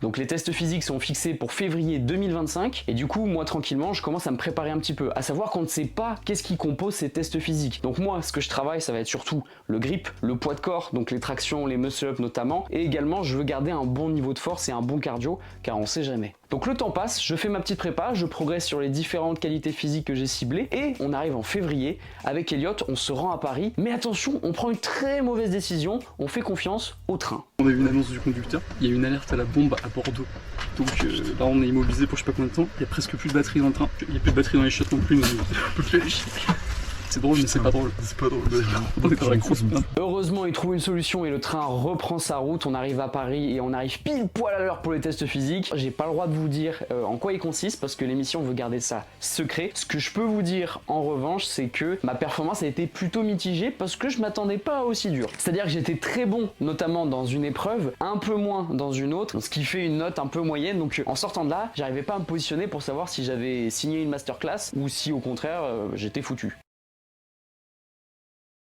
Donc les tests physiques sont fixés pour février 2025 et du coup moi tranquillement je commence à me préparer un petit peu, à savoir qu'on ne sait pas qu'est-ce qui compose ces tests physiques. Donc moi ce que je travaille ça va être surtout le grip, le poids de corps, donc les tractions, les muscle-up notamment, et également je veux garder un bon niveau de force et un bon cardio car on sait jamais. Donc le temps passe, je fais ma petite prépa, je progresse sur les différentes qualités physiques que j'ai ciblées et on arrive en février, avec Elliot on se rend à Paris, mais attention on prend une très mauvaise décision, on fait confiance au train. On a eu une annonce du conducteur, il y a eu une alerte à la bombe à Bordeaux, donc là on est immobilisé pour je sais pas combien de temps, il y a presque plus de batterie dans le train, il n'y a plus de batterie dans les chiottes non plus, on peut plus aller chier. C'est drôle mais c'est pas drôle. C'est pas drôle. On est dans la grosse merde. Heureusement il trouve une solution et le train reprend sa route, on arrive à Paris et on arrive pile poil à l'heure pour les tests physiques. J'ai pas le droit de vous dire en quoi il consiste parce que l'émission veut garder ça secret. Ce que je peux vous dire en revanche c'est que ma performance a été plutôt mitigée parce que je m'attendais pas à aussi dur. C'est-à-dire que j'étais très bon notamment dans une épreuve, un peu moins dans une autre, ce qui fait une note un peu moyenne. Donc en sortant de là, j'arrivais pas à me positionner pour savoir si j'avais signé une masterclass ou si au contraire j'étais foutu.